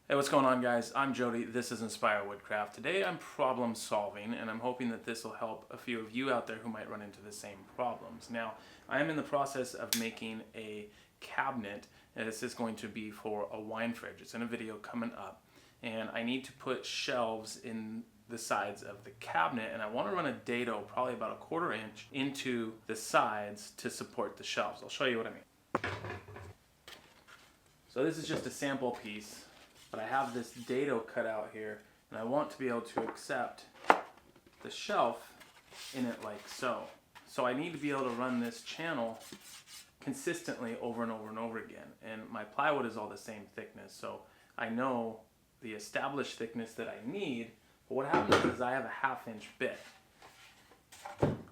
Hey, what's going on, guys? I'm Jody. This is Inspire Woodcraft. Today I'm problem solving, and I'm hoping that this will help a few of you out there who might run into the same problems. Now, I am in the process of making a cabinet, and this is going to be for a wine fridge. It's in a video coming up, and I need to put shelves in the sides of the cabinet, and I want to run a dado, probably about a 1/4 inch, into the sides to support the shelves. I'll show you what I mean. So this is just a sample piece. But I have this dado cut out here, and I want to be able to accept the shelf in it like so. So I need to be able to run this channel consistently over and over and over again. And my plywood is all the same thickness, so I know the established thickness that I need. But what happens is I have a 1/2 inch bit,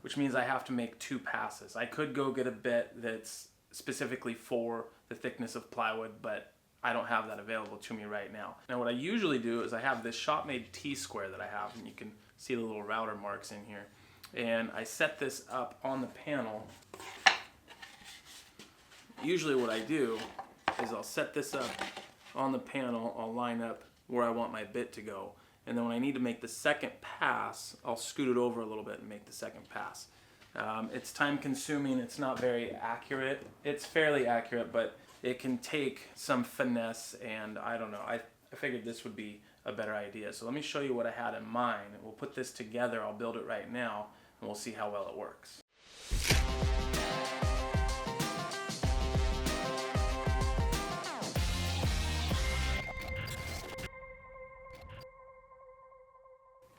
which means I have to make 2 passes. I could go get a bit that's specifically for the thickness of plywood, but I don't have that available to me right now. Now what I usually do is I have this shop-made T-square that I have, and you can see the little router marks in here. And I set this up on the panel. Usually what I do is I'll set this up on the panel, I'll line up where I want my bit to go, and then when I need to make the second pass, I'll scoot it over a little bit and make the second pass. It's time consuming, it's not very accurate. It's fairly accurate, but it can take some finesse, and I don't know. I figured this would be a better idea. So let me show you what I had in mind. We'll put this together. I'll build it right now, and we'll see how well it works.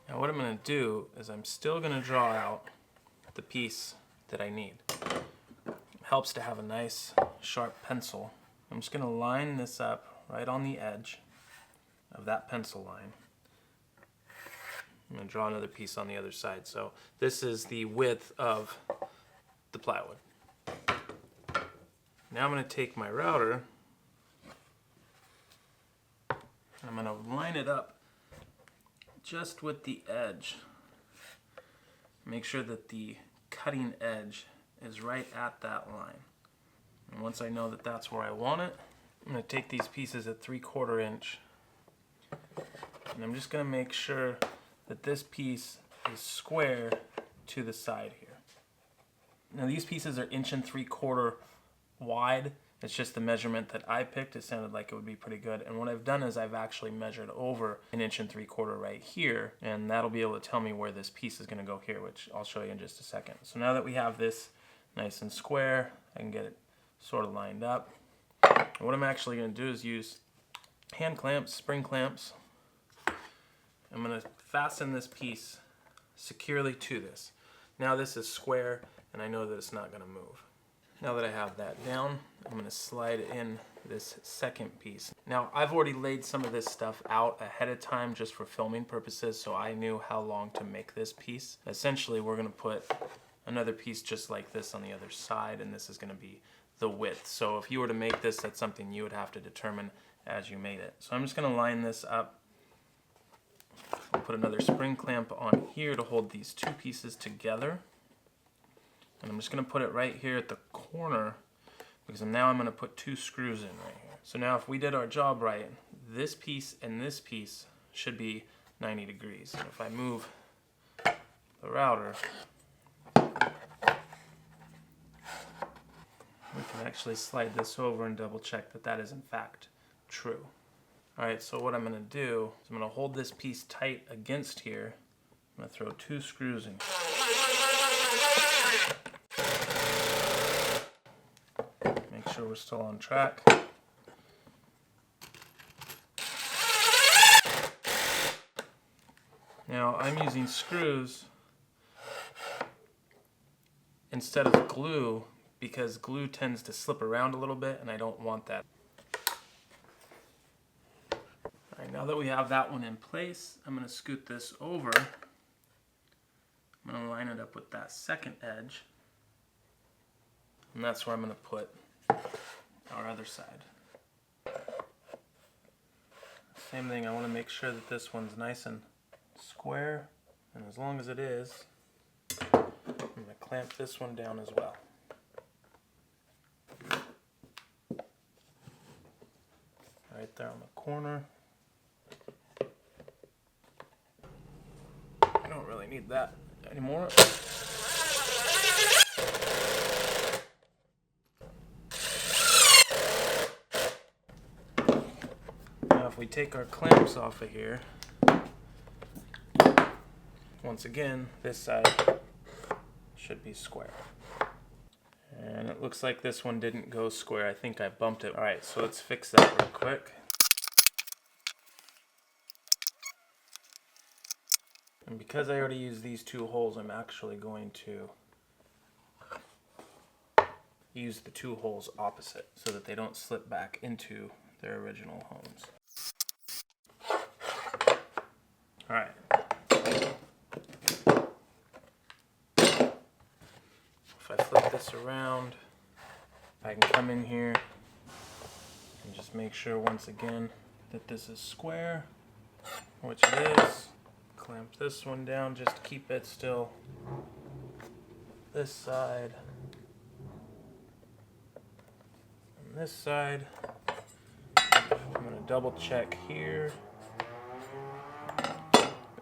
Now what I'm going to do is I'm still going to draw out the piece that I need. Helps to have a nice sharp pencil. I'm just going to line this up right on the edge of that pencil line. I'm going to draw another piece on the other side. So this is the width of the plywood. Now I'm going to take my router and I'm going to line it up just with the edge. Make sure that the cutting edge is right at that line. And once I know that that's where I want it, I'm going to take these pieces at 3/4 inch, and I'm just going to make sure that this piece is square to the side here. Now these pieces are 1 3/4 wide. It's just the measurement that I picked. It sounded like it would be pretty good. And what I've done is I've actually measured over 1 3/4 right here, and that'll be able to tell me where this piece is going to go here, which I'll show you in just a second. So now that we have this nice and square, I can get it sort of lined up. And what I'm actually going to do is use hand clamps, spring clamps. I'm going to fasten this piece securely to this. Now this is square, and I know that it's not going to move. Now that I have that down, I'm going to slide in this second piece. Now I've already laid some of this stuff out ahead of time just for filming purposes, so I knew how long to make this piece. Essentially we're going to put another piece just like this on the other side, and this is going to be the width. So if you were to make this, that's something you would have to determine as you made it. So I'm just going to line this up. I'll put another spring clamp on here to hold these 2 pieces together. And I'm just going to put it right here at the corner, because now I'm going to put 2 screws in right here. So now if we did our job right, this piece and this piece should be 90 degrees. And if I move the router, we can actually slide this over and double check that that is in fact true. Alright, so what I'm going to do is I'm going to hold this piece tight against here. I'm going to throw 2 screws in. Make sure we're still on track. Now I'm using screws instead of glue, because glue tends to slip around a little bit and I don't want that. Alright, now that we have that one in place, I'm going to scoot this over. I'm going to line it up with that second edge, and that's where I'm going to put our other side. Same thing, I want to make sure that this one's nice and square, and as long as it is, I'm going to clamp this one down as well. Right there on the corner. don't really need that anymore. Now if we take our clamps off of here, once again, this side should be square. And it looks like this one didn't go square. I think I bumped it. All right, so let's fix that real quick. And because I already used these two holes, I'm actually going to use the two holes opposite so that they don't slip back into their original homes. All right. If I flip this around, I can come in here and just make sure once again that this is square, which it is. Clamp this one down, just keep it still. This side. And this side. I'm going to double check here.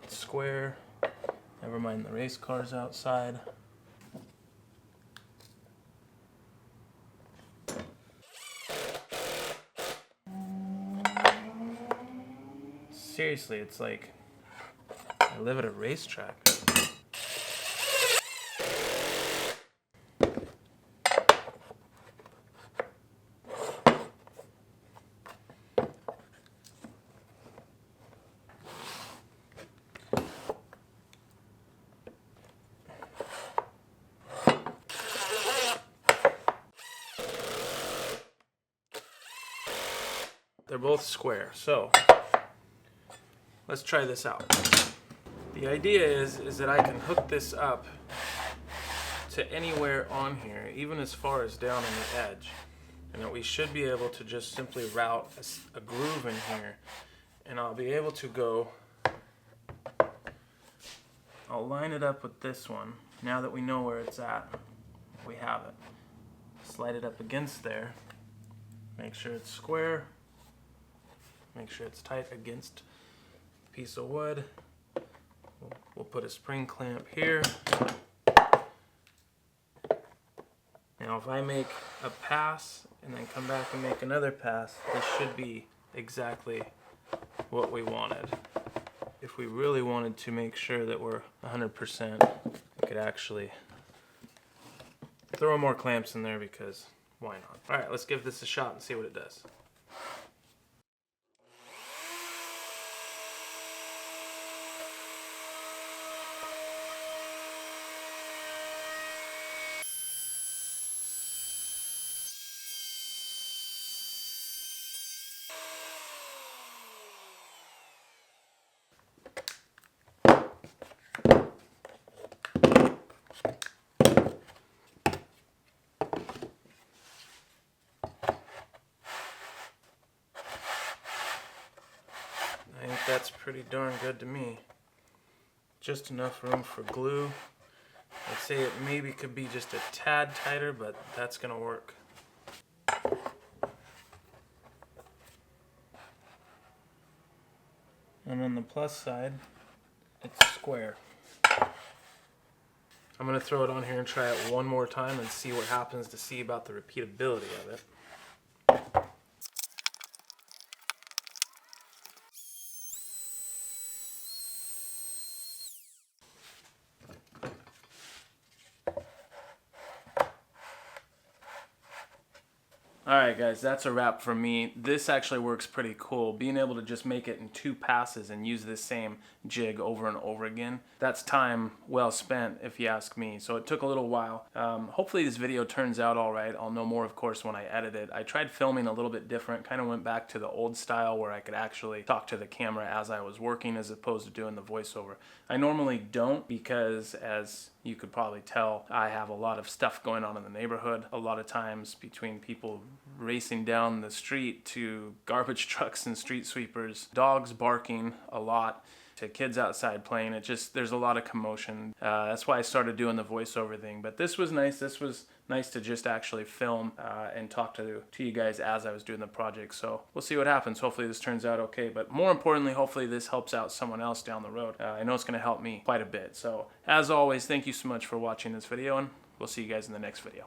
It's square. Never mind the race cars outside. Seriously, it's like I live at a racetrack. They're both square, so let's try this out. The idea is that I can hook this up to anywhere on here, even as far as down on the edge, and that we should be able to just simply route a groove in here, and I'll be able to go, I'll line it up with this one. Now that we know where it's at, we have it. Slide it up against there, make sure it's square, make sure it's tight against a piece of wood. We'll put a spring clamp here. Now if I make a pass and then come back and make another pass, this should be exactly what we wanted. If we really wanted to make sure that we're 100%, we could actually throw more clamps in there because why not? All right, let's give this a shot and see what it does. I think that's pretty darn good to me. Just enough room for glue. I'd say it maybe could be just a tad tighter, but that's gonna work. And on the plus side, it's square. I'm gonna throw it on here and try it one more time and see what happens to see about the repeatability of it. Alright guys, that's a wrap for me. This actually works pretty cool. Being able to just make it in 2 passes and use this same jig over and over again. That's time well spent if you ask me. So it took a little while. Hopefully this video turns out alright. I'll know more of course when I edit it. I tried filming a little bit different. Kind of went back to the old style where I could actually talk to the camera as I was working as opposed to doing the voiceover. I normally don't because, as you could probably tell, I have a lot of stuff going on in the neighborhood. A lot of times between people racing down the street to garbage trucks and street sweepers, dogs barking a lot, to kids outside playing. It just, there's a lot of commotion. That's why I started doing the voiceover thing. But this was nice. This was nice to just actually film and talk to you guys as I was doing the project. So we'll see what happens. Hopefully this turns out okay. But more importantly, hopefully this helps out someone else down the road. I know it's going to help me quite a bit. So as always, thank you so much for watching this video, and we'll see you guys in the next video.